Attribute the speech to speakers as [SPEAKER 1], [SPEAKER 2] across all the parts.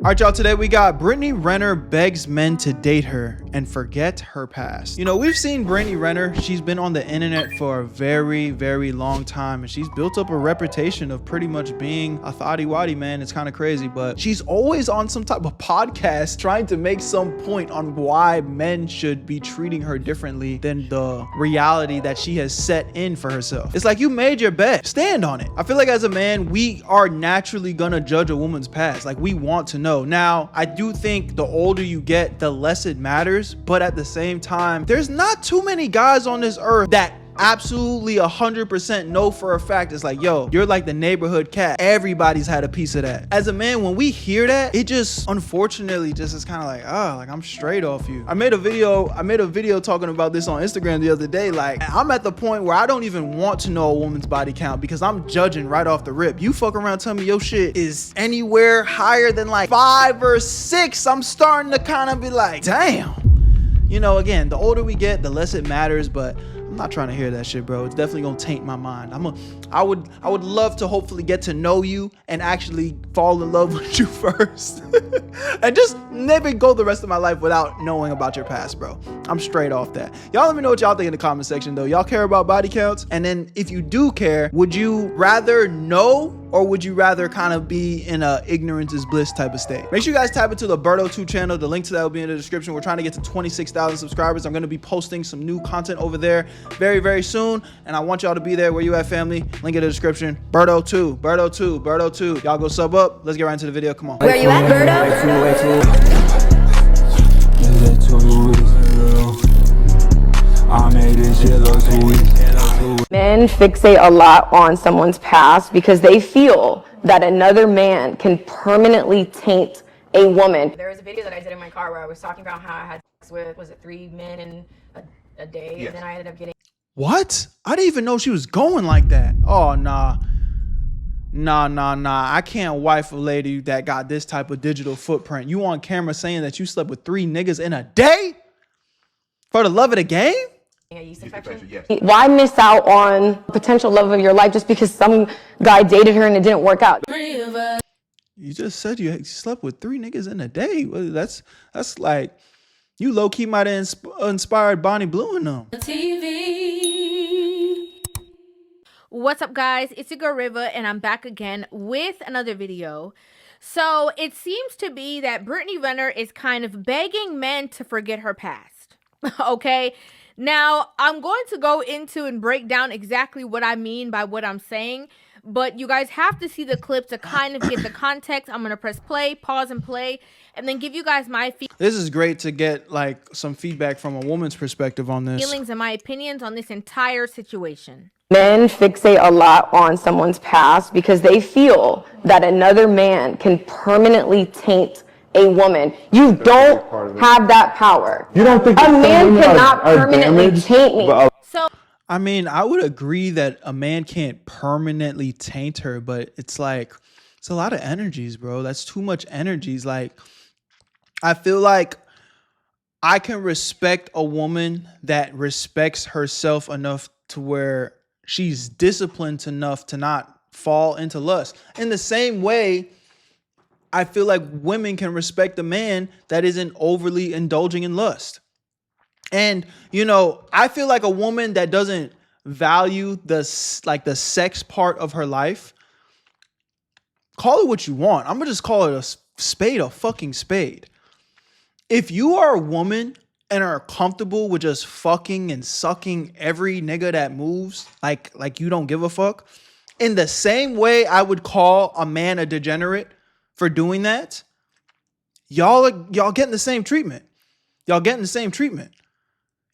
[SPEAKER 1] All right, y'all, today we got Brittany Renner begs men to date her and forget her past. You know, we've seen Brittany Renner. She's been on the internet for a very, very long time, and she's built up a reputation of pretty much being a thotty waddy, man. It's kind of crazy, but she's always on some type of podcast trying to make some point on why men should be treating her differently than the reality that she has set in for herself. It's like, you made your bed, stand on it. I feel like as a man, we are naturally gonna judge a woman's past. Like, we want to know. Now, I do think the older you get, the less it matters, but at the same time, there's not too many guys on this earth that absolutely 100% know for a fact it's like, yo, you're like the neighborhood cat. Everybody's had a piece of that. As a man, when we hear that, it just unfortunately just is kind of like, oh, like I'm straight off you. I made a video talking about this on Instagram the other day. Like, I'm at the point where I don't even want to know a woman's body count because I'm judging right off the rip. You fuck around, tell me your shit is anywhere higher than like 5 or 6. I'm starting to kind of be like, damn. You know, again, the older we get, the less it matters, but I'm not trying to hear that shit, bro. It's definitely gonna taint my mind. I would love to hopefully get to know you and actually fall in love with you first. And just maybe go the rest of my life without knowing about your past, bro. I'm straight off that. Y'all let me know what y'all think in the comment section though. Y'all care about body counts? And then if you do care, would you rather know or would you rather kind of be in a ignorance is bliss type of state? Make sure you guys tap into the Berto 2 channel. The link to that will be in the description. We're trying to get to 26,000 subscribers. I'm going to be posting some new content over there very, very soon. And I want y'all to be there. Where you at, family? Link in the description. Berto 2, Berto 2, Berto 2. Y'all go sub up. Let's get right into the video. Come on.
[SPEAKER 2] Where you at, Berto?
[SPEAKER 3] I made this shit look sweet.
[SPEAKER 2] Men fixate a lot on someone's past because they feel that another man can permanently taint a woman.
[SPEAKER 4] There was a video that I did in my car where I was talking about how I had sex with, was it 3 men in a day? Yes. And then I ended up getting...
[SPEAKER 1] What? I didn't even know she was going like that. Oh, nah. Nah. I can't wife a lady that got this type of digital footprint. You on camera saying that you slept with 3 niggas in a day? For the love of the game?
[SPEAKER 4] Yeast infection?
[SPEAKER 3] Yes.
[SPEAKER 2] Why miss out on potential love of your life just because some guy dated her and it didn't work out?
[SPEAKER 1] You just said you slept with 3 niggas in a day. Well, that's like, you low-key might have inspired Bonnie Blue in them.
[SPEAKER 5] What's up, guys? It's your girl Riva, and I'm back again with another video. So it seems to be that Brittany Renner is kind of begging men to forget her past. Okay, now I'm going to go into and break down exactly what I mean by what I'm saying, but you guys have to see the clip to kind of get the context. I'm going to press play, pause and play, and then give you guys my
[SPEAKER 1] This is great to get like some feedback from a woman's perspective on this.
[SPEAKER 5] feelings and my opinions on this entire situation.
[SPEAKER 2] Men fixate a lot on someone's past because they feel that another man can permanently taint a woman. You don't have that power.
[SPEAKER 3] You don't think
[SPEAKER 2] a man cannot permanently taint me?
[SPEAKER 5] So
[SPEAKER 1] I mean, I would agree that a man can't permanently taint her, but it's like, it's a lot of energies, bro. That's too much energies. Like, I feel like I can respect a woman that respects herself enough to where she's disciplined enough to not fall into lust. In the same way, I feel like women can respect a man that isn't overly indulging in lust. And, you know, I feel like a woman that doesn't value the sex part of her life, call it what you want. I'm gonna just call it a fucking spade. If you are a woman and are comfortable with just fucking and sucking every nigga that moves, like you don't give a fuck, in the same way I would call a man a degenerate for doing that, y'all getting the same treatment. Y'all getting the same treatment.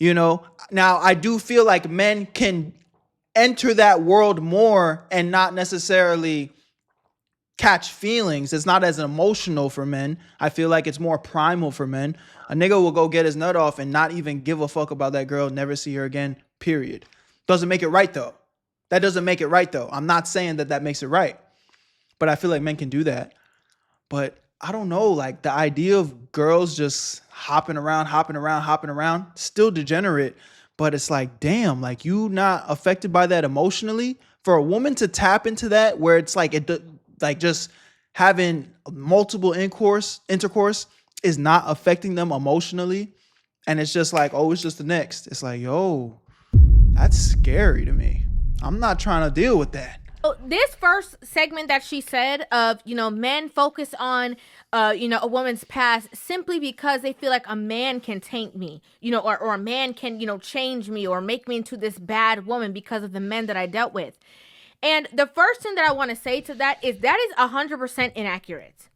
[SPEAKER 1] You know, now I do feel like men can enter that world more and not necessarily catch feelings. It's not as emotional for men. I feel like it's more primal for men. A nigga will go get his nut off and not even give a fuck about that girl, never see her again, period. Doesn't make it right though. That doesn't make it right though. I'm not saying that makes it right, but I feel like men can do that. But I don't know, like the idea of girls just hopping around, still degenerate, but it's like, damn, like you not affected by that emotionally. For a woman to tap into that where it's like, just having multiple intercourse is not affecting them emotionally. And it's just like, oh, it's just the next. It's like, yo, that's scary to me. I'm not trying to deal with that.
[SPEAKER 5] This first segment that she said of, men focus on, a woman's past simply because they feel like a man can taint me, or a man can, change me or make me into this bad woman because of the men that I dealt with. And the first thing that I want to say to that is 100% inaccurate.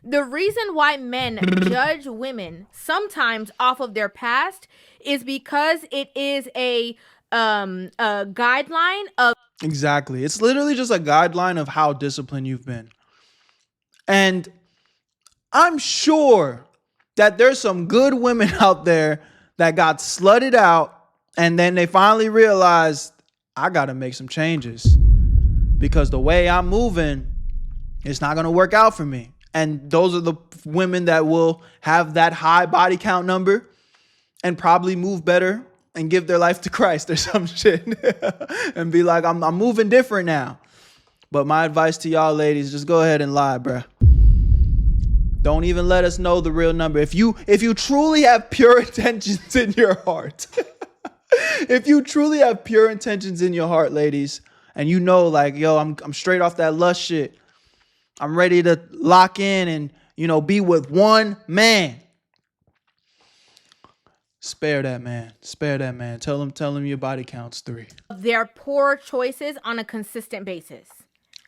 [SPEAKER 5] The reason why men judge women sometimes off of their past is because it is a guideline of.
[SPEAKER 1] Exactly. It's literally just a guideline of how disciplined you've been. And I'm sure that there's some good women out there that got slutted out and then they finally realized, I got to make some changes because the way I'm moving, it's not going to work out for me. And those are the women that will have that high body count number and probably move better and give their life to Christ or some shit and be like, I'm moving different now. But my advice to y'all ladies, just go ahead and lie, bruh. Don't even let us know the real number. If you truly have pure intentions in your heart, if you truly have pure intentions in your heart, ladies, and like, yo, I'm straight off that lust shit. I'm ready to lock in and, be with one man. Spare that man. Spare that man. Tell him your body counts 3.
[SPEAKER 5] Their poor choices on a consistent basis.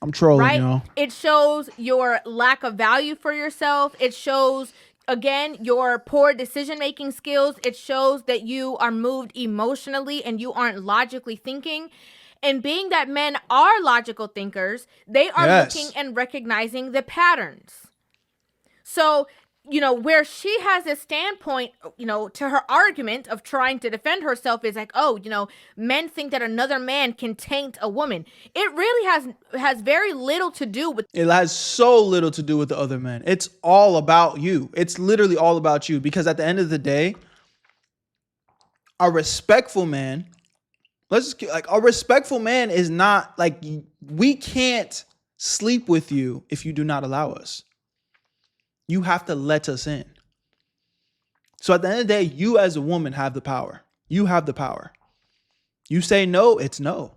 [SPEAKER 1] I'm trolling,
[SPEAKER 5] right?
[SPEAKER 1] y'all.
[SPEAKER 5] It shows your lack of value for yourself. It shows, again, your poor decision-making skills. It shows that you are moved emotionally and you aren't logically thinking. And being that men are logical thinkers, they are looking and recognizing the patterns. So, where she has a standpoint, to her argument of trying to defend herself is like, oh, men think that another man can taint a woman. It really has very little to do with.
[SPEAKER 1] It has so little to do with the other men. It's all about you. It's literally all about you because at the end of the day, a respectful man, a respectful man is not like, we can't sleep with you if you do not allow us. You have to let us in. So at the end of the day, you as a woman have the power. You have the power. You say no, it's no.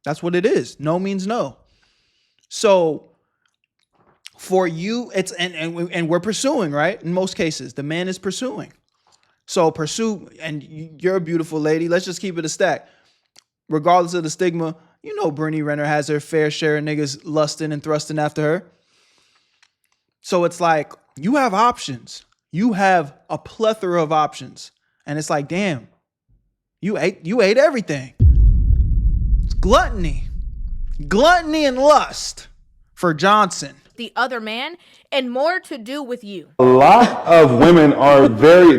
[SPEAKER 1] That's what it is. No means no. So for you, it's and we're pursuing, right? In most cases, the man is pursuing. So pursue, and you're a beautiful lady. Let's just keep it a stack. Regardless of the stigma, Brittany Renner has her fair share of niggas lusting and thrusting after her. So it's like, you have options. You have a plethora of options. And it's like, damn, you ate everything. It's gluttony. Gluttony and lust for Johnson.
[SPEAKER 5] The other man, and more to do with you.
[SPEAKER 6] A lot of women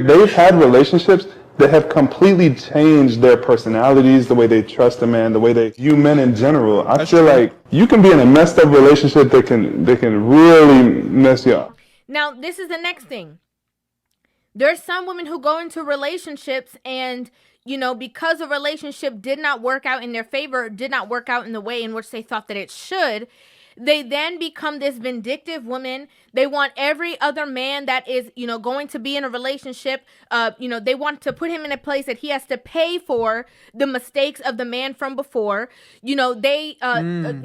[SPEAKER 6] they've had relationships that have completely changed their personalities, the way they trust a man, the way they view men in general. I feel like you can be in a messed up relationship that can really mess you up.
[SPEAKER 5] Now, this is the next thing. There's some women who go into relationships and, because a relationship did not work out in their favor, did not work out in the way in which they thought that it should, they then become this vindictive woman. They want every other man that is, going to be in a relationship, they want to put him in a place that he has to pay for the mistakes of the man from before. They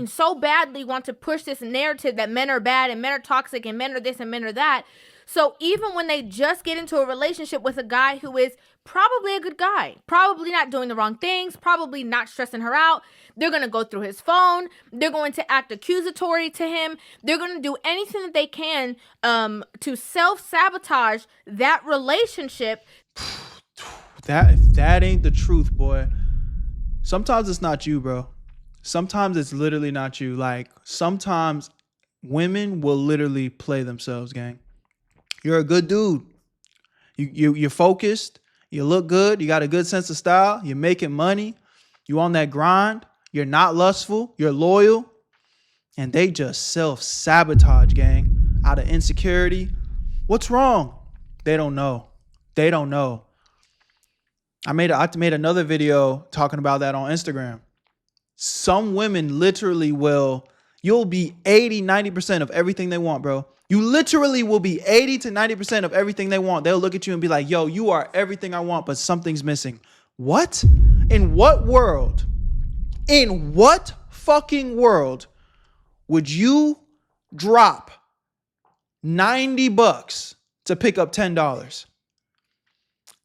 [SPEAKER 5] so badly want to push this narrative that men are bad and men are toxic and men are this and men are that. So even when they just get into a relationship with a guy who is probably a good guy, probably not doing the wrong things, probably not stressing her out, they're going to go through his phone. They're going to act accusatory to him. They're going to do anything that they can to self-sabotage that relationship.
[SPEAKER 1] That ain't the truth, boy. Sometimes it's not you, bro. Sometimes it's literally not you. Like, sometimes women will literally play themselves, gang. You're a good dude. You're focused. You look good. You got a good sense of style. You're making money. You on that grind. You're not lustful. You're loyal. And they just self-sabotage, gang, out of insecurity. What's wrong? They don't know. They don't know. I made another video talking about that on Instagram. Some women literally will you'll be 80, 90% of everything they want, bro. You literally will be 80 to 90% of everything they want. They'll look at you and be like, yo, you are everything I want, but something's missing. What? In what world? In what fucking world would you drop $90 to pick up $10?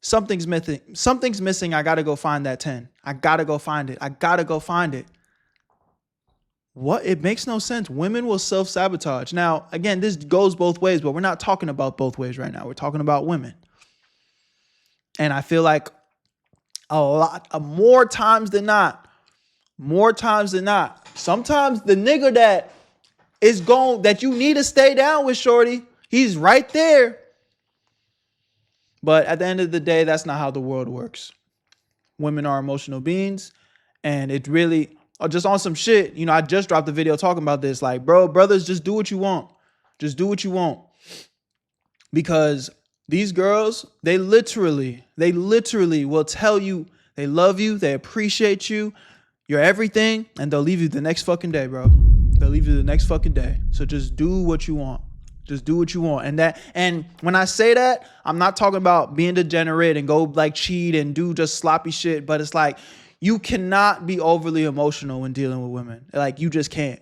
[SPEAKER 1] Something's missing. Something's missing. I got to go find that 10. I got to go find it. I got to go find it. What? It makes no sense. Women will self-sabotage. Now, again, this goes both ways, but we're not talking about both ways right now. We're talking about women. And I feel like more times than not, sometimes the nigga that you need to stay down with, shorty, he's right there. But at the end of the day, that's not how the world works. Women are emotional beings, and it really, just on some shit, I just dropped a video talking about this. Like, brothers, just do what you want. Just do what you want. Because these girls, they literally will tell you they love you, they appreciate you, you're everything, and they'll leave you the next fucking day, bro. They'll leave you the next fucking day. So just do what you want. Just do what you want. And when I say that, I'm not talking about being degenerate and go like cheat and do just sloppy shit, but it's like you cannot be overly emotional when dealing with women. Like, you just can't.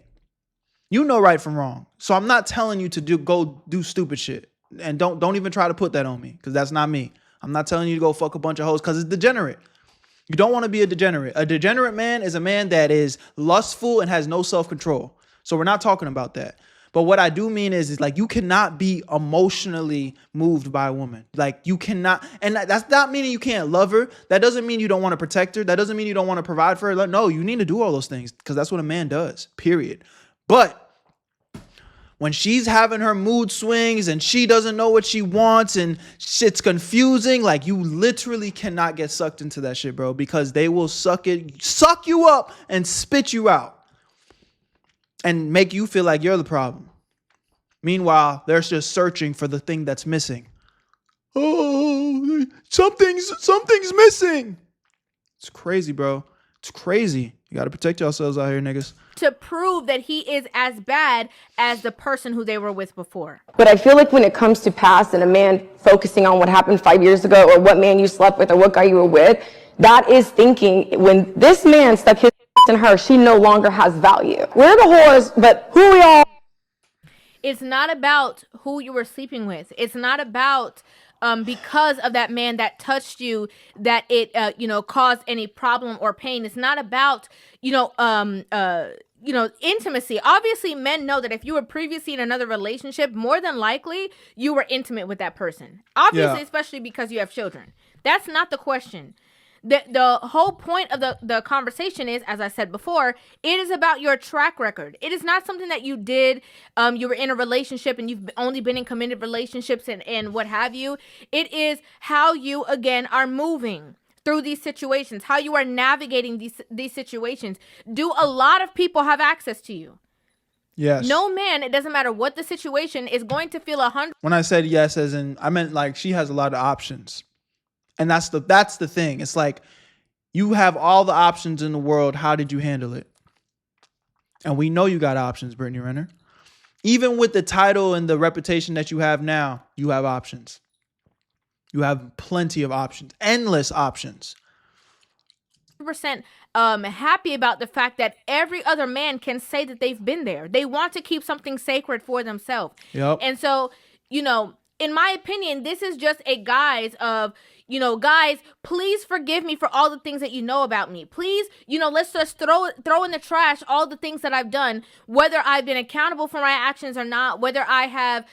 [SPEAKER 1] You know right from wrong. So I'm not telling you to go do stupid shit. And don't even try to put that on me, because that's not me. I'm not telling you to go fuck a bunch of hoes, because it's degenerate. You don't want to be a degenerate. A degenerate man is a man that is lustful and has no self-control. So we're not talking about that. But what I do mean is like, you cannot be emotionally moved by a woman. Like, you cannot. And that's not meaning you can't love her. That doesn't mean you don't want to protect her. That doesn't mean you don't want to provide for her. No, you need to do all those things, because that's what a man does, period. But when she's having her mood swings and she doesn't know what she wants and shit's confusing, like, you literally cannot get sucked into that shit, bro, because they will suck you up and spit you out and make you feel like you're the problem. Meanwhile, they're just searching for the thing that's missing. Oh, something's missing. It's crazy, bro. It's crazy. You got to protect yourselves out here, niggas.
[SPEAKER 5] To prove that he is as bad as the person who they were with before.
[SPEAKER 2] But I feel like when it comes to past and a man focusing on what happened 5 years ago, or what man you slept with, or what guy you were with, that is thinking when this man stuck his in her, she no longer has value. We're the whores, but who we all.
[SPEAKER 5] It's not about who you were sleeping with. It's not about because of that man that touched you that it caused any problem or pain. It's not about intimacy. Obviously, men know that if you were previously in another relationship, more than likely you were intimate with that person. Obviously, yeah. Especially because you have children. That's not the question. The whole point of the conversation is, as I said before, it is about your track record. It is not something that you did. You were in a relationship and you've only been in committed relationships and what have you. It is how you, again, are moving through these situations, how you are navigating these situations. Do a lot of people have access to you?
[SPEAKER 1] Yes.
[SPEAKER 5] No man, it doesn't matter what the situation, is going to feel 100.
[SPEAKER 1] When I said yes, as in, I meant like she has a lot of options. And that's the thing. It's like, you have all the options in the world. How did you handle it? And we know you got options, Brittany Renner. Even with the title and the reputation that you have now, you have options. You have plenty of options, endless options.
[SPEAKER 5] 100% happy about the fact that every other man can say that they've been there. They want to keep something sacred for themselves.
[SPEAKER 1] Yep.
[SPEAKER 5] And so, in my opinion, this is just a guise of, guys, please forgive me for all the things that you know about me. Please, let's just throw in the trash all the things that I've done, whether I've been accountable for my actions or not, whether I have,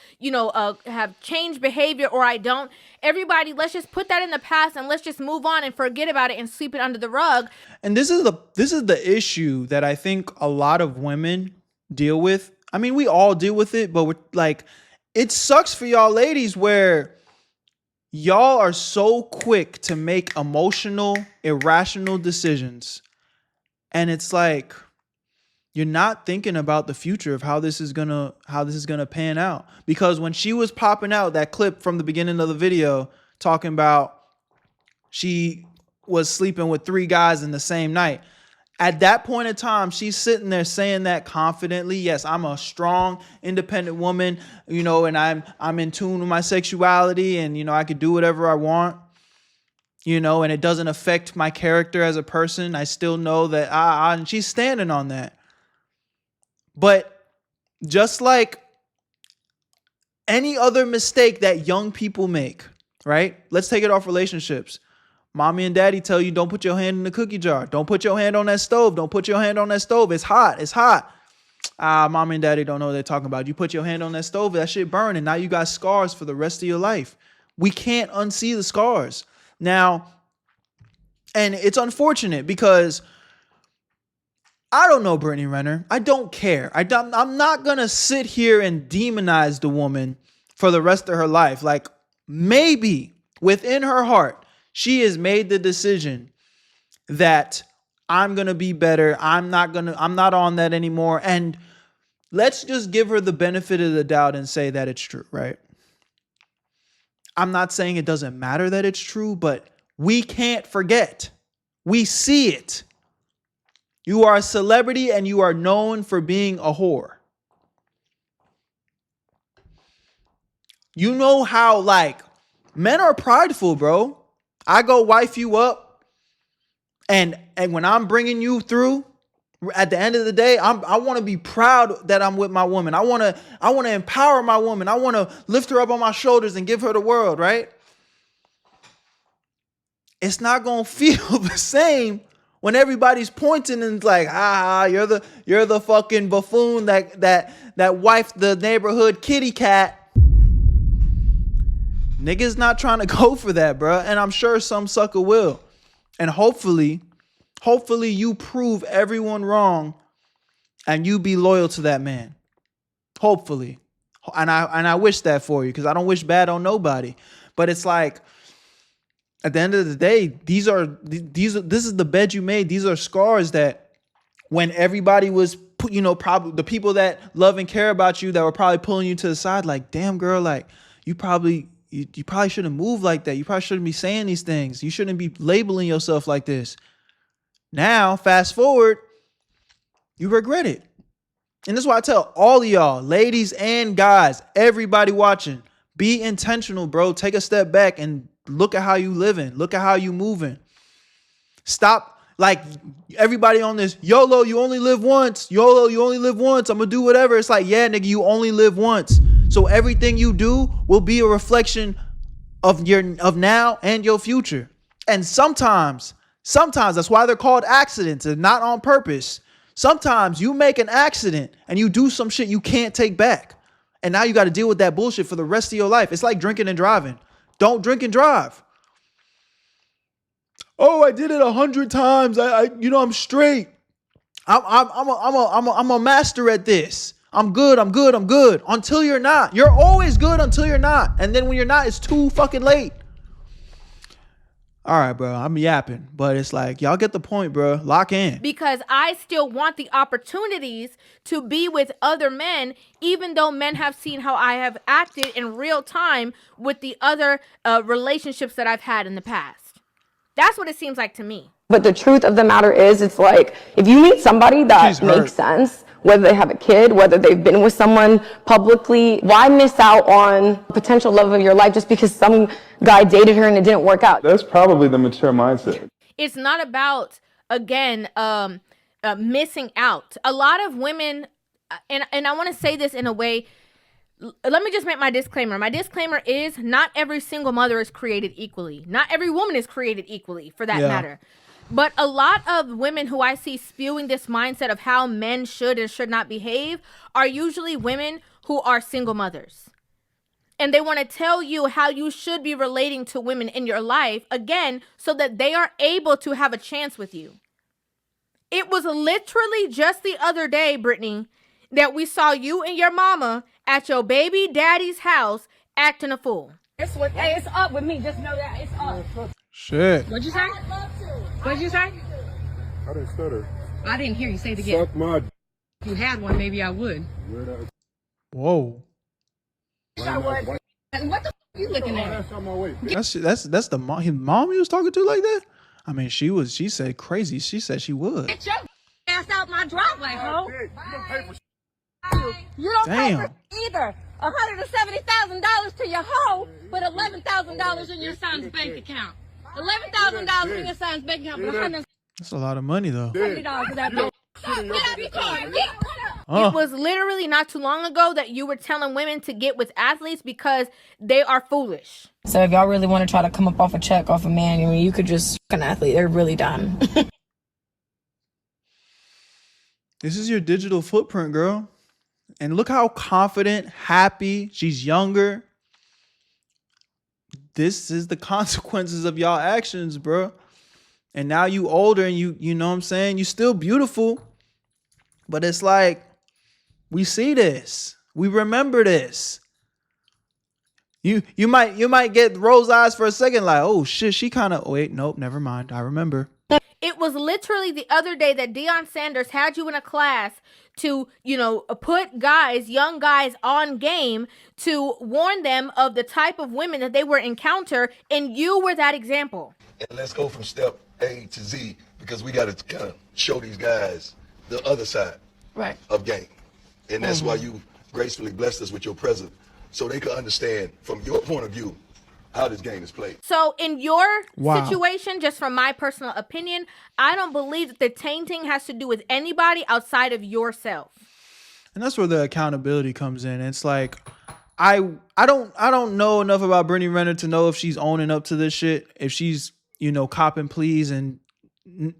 [SPEAKER 5] have changed behavior or I don't. Everybody, let's just put that in the past and let's just move on and forget about it and sweep it under the rug.
[SPEAKER 1] And this is the issue that I think a lot of women deal with. I mean, we all deal with it, but we're like, it sucks for y'all ladies where y'all are so quick to make emotional, irrational decisions. And it's like, you're not thinking about the future of how this is gonna pan out. Because when she was popping out that clip from the beginning of the video talking about she was sleeping with 3 guys in the same night, At that point in time, she's sitting there saying that confidently. Yes, I'm a strong, independent woman, you know, and I'm in tune with my sexuality, and, you know, I could do whatever I want, you know, and it doesn't affect my character as a person. I still know that and she's standing on that. But just like any other mistake that young people make, right? Let's take it off relationships. Mommy and daddy tell you, don't put your hand in the cookie jar. Don't put your hand on that stove. Don't put your hand on that stove. It's hot. It's hot. Mommy and daddy don't know what they're talking about. You put your hand on that stove, that shit burn, and now you got scars for the rest of your life. We can't unsee the scars. Now, and it's unfortunate because I don't know Brittany Renner. I don't care. I'm not going to sit here and demonize the woman for the rest of her life. Like, maybe within her heart, she has made the decision that I'm going to be better. I'm not on that anymore. And let's just give her the benefit of the doubt and say that it's true, right? I'm not saying it doesn't matter that it's true, but we can't forget. We see it. You are a celebrity and you are known for being a whore. You know how, like, men are prideful, bro. I go wife you up, and when I'm bringing you through, at the end of the day, I want to be proud that I'm with my woman. I want to empower my woman. I want to lift her up on my shoulders and give her the world, right? It's not going to feel the same when everybody's pointing and like, you're the fucking buffoon that wifed the neighborhood kitty cat. Niggas not trying to go for that, bro. And I'm sure some sucker will. And hopefully you prove everyone wrong and you be loyal to that man. Hopefully. And I wish that for you, because I don't wish bad on nobody. But it's like, at the end of the day, this is the bed you made. These are scars that when everybody was, you know, probably the people that love and care about you that were probably pulling you to the side, like, damn, girl, like, you probably shouldn't move like that. You probably shouldn't be saying these things. You shouldn't be labeling yourself like this. Now, fast forward, you regret it. And this is why I tell all of y'all, ladies and guys, everybody watching, be intentional, bro. Take a step back and look at how you living. Look at how you moving. Stop, like, everybody on this, YOLO, you only live once. YOLO, you only live once. I'm going to do whatever. It's like, yeah, nigga, you only live once. So everything you do will be a reflection of now and your future. And sometimes that's why they're called accidents and not on purpose. Sometimes you make an accident and you do some shit you can't take back. And now you got to deal with that bullshit for the rest of your life. It's like drinking and driving. Don't drink and drive. Oh, I did it 100 times. I'm straight. I'm a master at this. I'm good. Until you're not. You're always good until you're not. And then when you're not, it's too fucking late. All right, bro. I'm yapping. But it's like, y'all get the point, bro. Lock in.
[SPEAKER 5] Because I still want the opportunities to be with other men, even though men have seen how I have acted in real time with the other relationships that I've had in the past. That's what it seems like to me.
[SPEAKER 2] But the truth of the matter is, it's like, if you meet somebody that makes sense, whether they have a kid, whether they've been with someone publicly, why miss out on potential love of your life just because some guy dated her and it didn't work out?
[SPEAKER 6] That's probably the mature mindset.
[SPEAKER 5] It's not about, again, missing out. A lot of women, and I want to say this in a way, let me just make my disclaimer. My disclaimer is not every single mother is created equally. Not every woman is created equally, for that matter. But a lot of women who I see spewing this mindset of how men should and should not behave are usually women who are single mothers. And they want to tell you how you should be relating to women in your life, again, so that they are able to have a chance with you. It was literally just the other day, Brittany, that we saw you and your mama at your baby daddy's house acting a fool.
[SPEAKER 7] Hey, it's up with me. Just know that it's up.
[SPEAKER 1] Shit.
[SPEAKER 7] What'd you say? What'd you say?
[SPEAKER 8] I didn't stutter.
[SPEAKER 7] I didn't hear you say it again.
[SPEAKER 8] Suck my.
[SPEAKER 7] If you had one, maybe I would.
[SPEAKER 1] Whoa.
[SPEAKER 7] What the f you looking at?
[SPEAKER 1] That's the mom. His mom he was talking to like that. I mean, she said crazy. She said she would.
[SPEAKER 7] Get your ass out my driveway, ho.
[SPEAKER 8] You don't pay for
[SPEAKER 7] You don't pay
[SPEAKER 1] Damn.
[SPEAKER 7] for either. $170,000 to your hoe, but $11,000 in your son's bank account. $11,000 in your son's bank account, but $170
[SPEAKER 1] That's a lot of money though.
[SPEAKER 7] for that bitch. Get out of your car.
[SPEAKER 5] It was literally not too long ago that you were telling women to get with athletes because they are foolish.
[SPEAKER 4] So if y'all really want to try to come up off a check off a man, I mean, you could just an athlete. They're really done.
[SPEAKER 1] This is your digital footprint, girl. And look how confident, happy, she's younger. This is the consequences of y'all actions, bro. And now you older and you know what I'm saying? You still beautiful. But it's like, we see this. We remember this. You might get rose eyes for a second, like, oh shit, she kind of, wait, nope, never mind. I remember.
[SPEAKER 5] It was literally the other day that Deion Sanders had you in a class to, put guys, young guys on game to warn them of the type of women that they were encounter. And you were that example.
[SPEAKER 9] And let's go from step A to Z because we got to kind of show these guys the other side of game. And that's why you gracefully blessed us with your presence so they can understand from your point of view how this game is played.
[SPEAKER 5] So in your situation, just from my personal opinion, I don't believe that the tainting has to do with anybody outside of yourself.
[SPEAKER 1] And that's where the accountability comes in. It's like, I don't know enough about Brittany Renner to know if she's owning up to this shit, if she's, copping pleas, and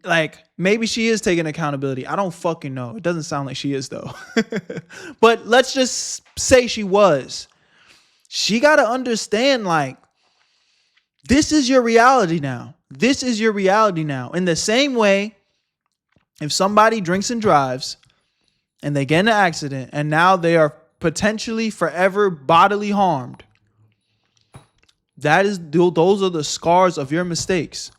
[SPEAKER 1] like maybe she is taking accountability. I don't fucking know. It doesn't sound like she is though. But let's just say she was. She got to understand, like, this is your reality now. This is your reality now. In the same way, if somebody drinks and drives and they get in an accident and now they are potentially forever bodily harmed, those are the scars of your mistakes.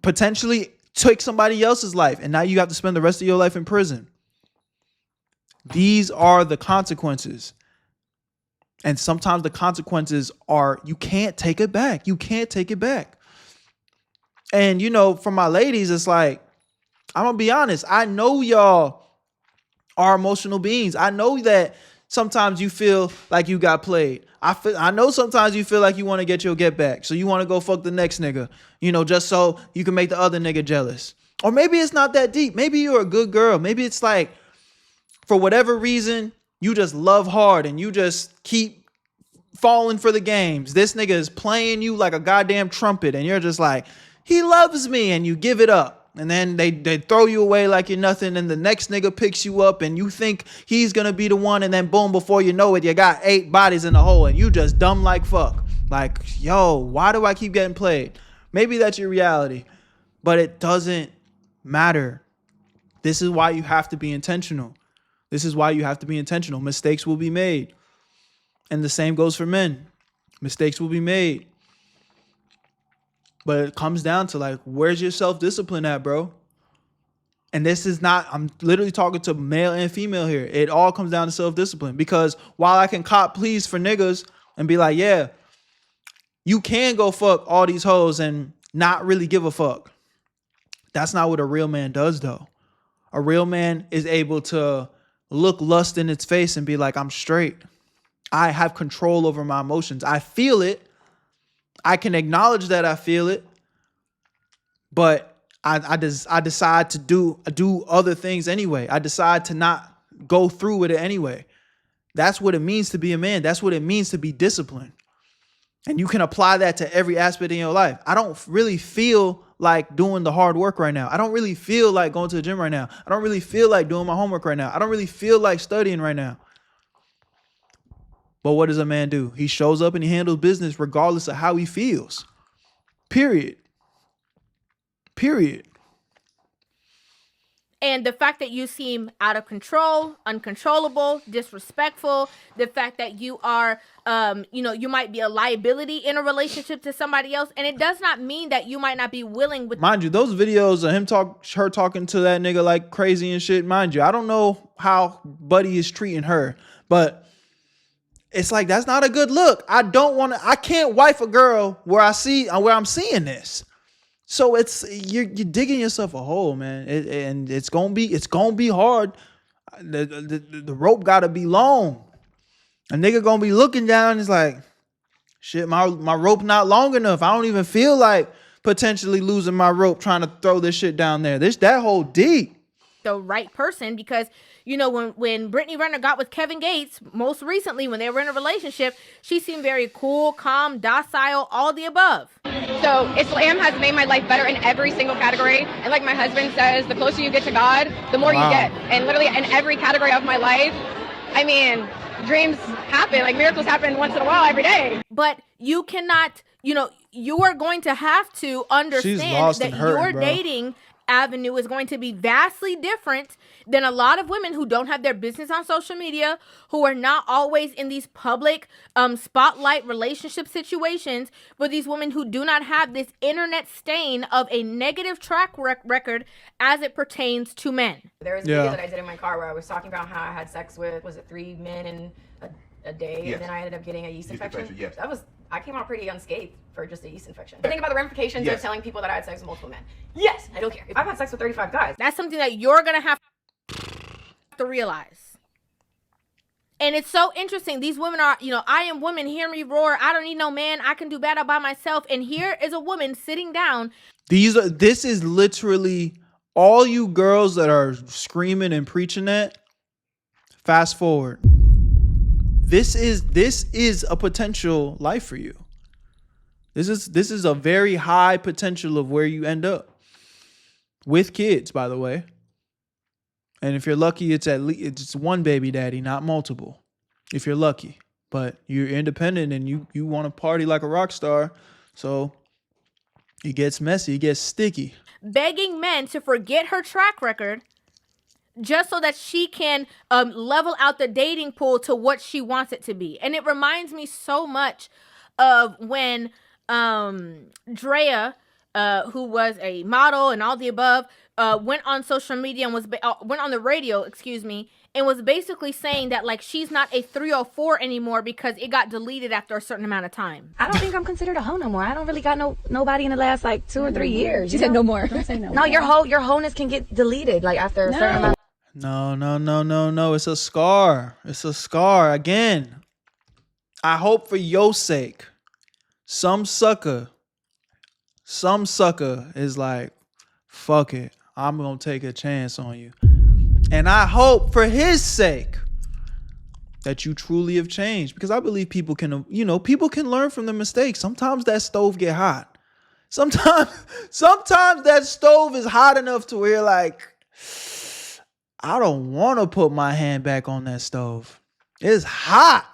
[SPEAKER 1] Potentially took somebody else's life and now you have to spend the rest of your life in prison. These are the consequences. And sometimes the consequences are, you can't take it back. You can't take it back. And, for my ladies, it's like, I'm going to be honest. I know y'all are emotional beings. I know that sometimes you feel like you got played. I know sometimes you feel like you want to get your get back. So you want to go fuck the next nigga, just so you can make the other nigga jealous. Or maybe it's not that deep. Maybe you're a good girl. Maybe it's like, for whatever reason, you just love hard and you just keep falling for the games. This nigga is playing you like a goddamn trumpet and you're just like, he loves me, and you give it up. And then they throw you away like you're nothing, and the next nigga picks you up and you think he's gonna be the one, and then boom, before you know it, you got 8 bodies in the hole and you just dumb like fuck. Like, yo, why do I keep getting played? Maybe that's your reality, but it doesn't matter. This is why you have to be intentional. This is why you have to be intentional. Mistakes will be made. And the same goes for men. Mistakes will be made. But it comes down to, like, where's your self-discipline at, bro? And this is not, I'm literally talking to male and female here. It all comes down to self-discipline. Because while I can cop pleas for niggas and be like, yeah, you can go fuck all these hoes and not really give a fuck. That's not what a real man does, though. A real man is able to look lust in its face and be like, I'm straight. I have control over my emotions. I feel it. I can acknowledge that I feel it. But I decide to do other things anyway. I decide to not go through with it anyway. That's what it means to be a man. That's what it means to be disciplined. And you can apply that to every aspect in your life. I don't really feel like doing the hard work right now. I don't really feel like going to the gym right now. I don't really feel like doing my homework right now. I don't really feel like studying right now. But what does a man do? He shows up and he handles business regardless of how he feels. Period.
[SPEAKER 5] And the fact that you seem out of control, uncontrollable, disrespectful, the fact that you are, you might be a liability in a relationship to somebody else. And it does not mean that you might not be willing with.
[SPEAKER 1] Mind you, those videos of her talking to that nigga like crazy and shit. Mind you, I don't know how Buddy is treating her, but it's like, that's not a good look. I can't wife a girl where I'm seeing this. So you're digging yourself a hole, man, and it's gonna be hard. The rope gotta be long. A nigga gonna be looking down. It's like, shit, my rope not long enough. I don't even feel like potentially losing my rope trying to throw this shit down there. That hole deep.
[SPEAKER 5] The right person, because you know when Brittany Renner got with Kevin Gates most recently, when they were in a relationship, she seemed very cool, calm, docile, all the above.
[SPEAKER 2] So Islam has made my life better in every single category. And like my husband says, the closer you get to God, the more you get. And literally in every category of my life, I mean, dreams happen, like miracles happen once in a while every day.
[SPEAKER 5] But you cannot, you are going to have to understand that your dating avenue is going to be vastly different than a lot of women who don't have their business on social media, who are not always in these public spotlight relationship situations, but these women who do not have this internet stain of a negative track record as it pertains to men.
[SPEAKER 4] There was a video that I did in my car where I was talking about how I had sex with, was it 3 men in a day, and then I ended up getting a yeast infection. Yes. I came out pretty unscathed for just a yeast infection. Think about the ramifications of telling people that I had sex with multiple men. Yes, I don't care. I've had sex with 35 guys.
[SPEAKER 5] That's something that you're gonna have to realize. And it's so interesting. These women are, I am woman, hear me roar. I don't need no man. I can do battle by myself. And here is a woman sitting down.
[SPEAKER 1] This is literally all you girls that are screaming and preaching that. Fast forward. This is a potential life for you. This is a very high potential of where you end up with kids, by the way. And if you're lucky, it's one baby daddy, not multiple. If you're lucky, but you're independent and you want to party like a rock star, so it gets messy, it gets sticky.
[SPEAKER 5] Begging men to forget her track record just so that she can level out the dating pool to what she wants it to be. And it reminds me so much of when Drea, who was a model and all the above, went on social media and went on the radio, and was basically saying that like she's not a 304 anymore because it got deleted after a certain amount of time.
[SPEAKER 10] I don't think I'm considered a hoe no more. I don't really got nobody in the last like 2 or 3 years.
[SPEAKER 7] She said no more. Don't say no.
[SPEAKER 10] No, your wholeness can get deleted like after a certain amount.
[SPEAKER 1] No. It's a scar. It's a scar. Again, I hope for your sake, some sucker is like, fuck it, I'm going to take a chance on you. And I hope for his sake that you truly have changed, because I believe people can learn from their mistakes. Sometimes that stove get hot. Sometimes that stove is hot enough to where you're like, I don't want to put my hand back on that stove. It's hot.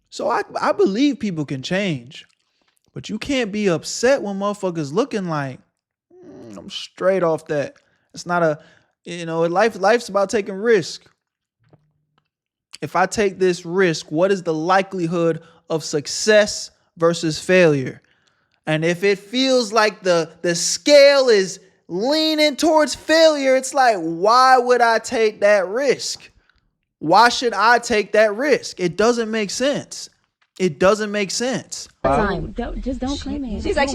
[SPEAKER 1] So I believe people can change. But you can't be upset when motherfuckers looking like, I'm straight off that. It's not life's about taking risk. If I take this risk, what is the likelihood of success versus failure? And if it feels like the scale is leaning towards failure, it's like, why would I take that risk? Why should I take that risk? It doesn't make sense. It doesn't make sense.
[SPEAKER 10] Just don't claim it.
[SPEAKER 7] She said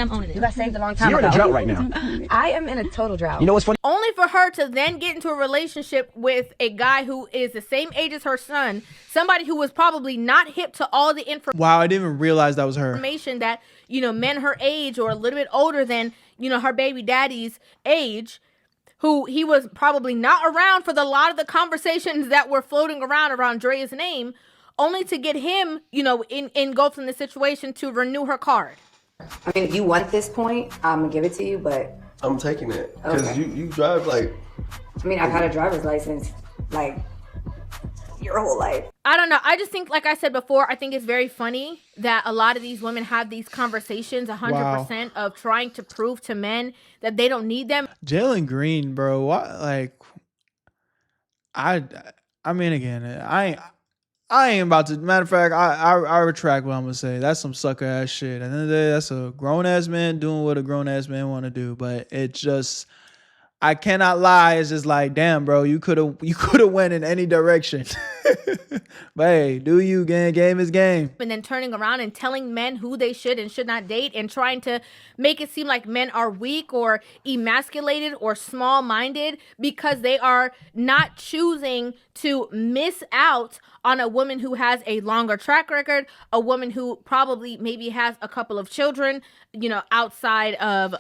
[SPEAKER 7] I'm owning it.
[SPEAKER 10] You got saved a long time ago.
[SPEAKER 11] You're in a drought right now.
[SPEAKER 10] I am in a total drought.
[SPEAKER 11] You know what's funny?
[SPEAKER 5] Only for her to then get into a relationship with a guy who is the same age as her son, somebody who was probably not hip to all the information.
[SPEAKER 1] Wow, I didn't even realize that was her.
[SPEAKER 5] Information that, men her age or a little bit older than, her baby daddy's age, who he was probably not around for a lot of the conversations that were floating around Drea's name, only to get him, engulfed in the situation to renew her card.
[SPEAKER 10] I mean, if you want this point, I'm gonna give it to you, but
[SPEAKER 12] I'm taking it because you drive like.
[SPEAKER 10] I mean, I've had a driver's license like your whole life.
[SPEAKER 5] I don't know. I just think, like I said before, I think it's very funny that a lot of these women have these conversations 100% of trying to prove to men that they don't need them.
[SPEAKER 1] Jalen Green, bro. What? Like, I mean, again, I ain't about to. Matter of fact, I retract what I'm gonna say. That's some sucker ass shit. At the end of the day, that's a grown ass man doing what a grown ass man want to do. But it just, I cannot lie. It's just like, damn, bro, you could have went in any direction. But hey, do you, gang? Game is game.
[SPEAKER 5] And then turning around and telling men who they should and should not date and trying to make it seem like men are weak or emasculated or small-minded because they are not choosing to miss out on a woman who has a longer track record, a woman who probably maybe has a couple of children, you know, outside of,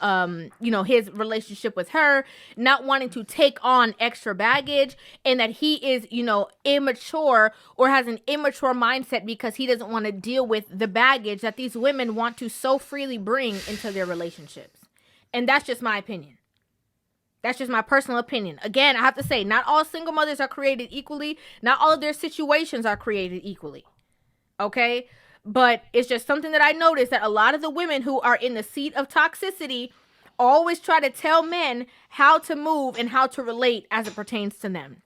[SPEAKER 5] you know, his relationship with her, not wanting to take on extra baggage, and that he is, you know, immature or has an immature mindset because he doesn't want to deal with the baggage that these women want to so freely bring into their relationships. And that's just my opinion. That's just my personal opinion. Again, I have to say, not all single mothers are created equally. Not all of their situations are created equally. Okay? But it's just something that I noticed, that a lot of the women who are in the seat of toxicity always try to tell men how to move and how to relate as it pertains to them.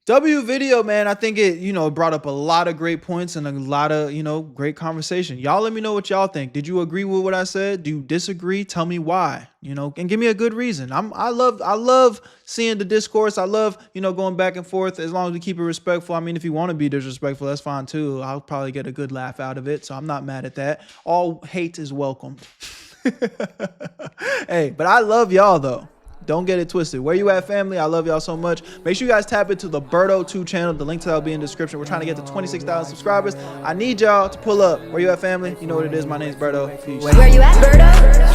[SPEAKER 1] W video, man, I think it, you know, brought up a lot of great points and a lot of, you know, great conversation. Y'all let me know what y'all think. Did you agree with what I said? Do you disagree? Tell me why, you know, and give me a good reason. I love seeing the discourse. I love, you know, going back and forth as long as we keep it respectful. I mean, if you want to be disrespectful, that's fine too. I'll probably get a good laugh out of it. So I'm not mad at that. All hate is welcome. Hey, but I love y'all though. Don't get it twisted. Where you at, family? I love y'all so much. Make sure you guys tap into the Berto 2 channel. The link to that will be in the description. We're trying to get to 26,000 subscribers. I need y'all to pull up. Where you at, family? You know what it is. My name's Berto. Peace.
[SPEAKER 7] Where you at, Berto?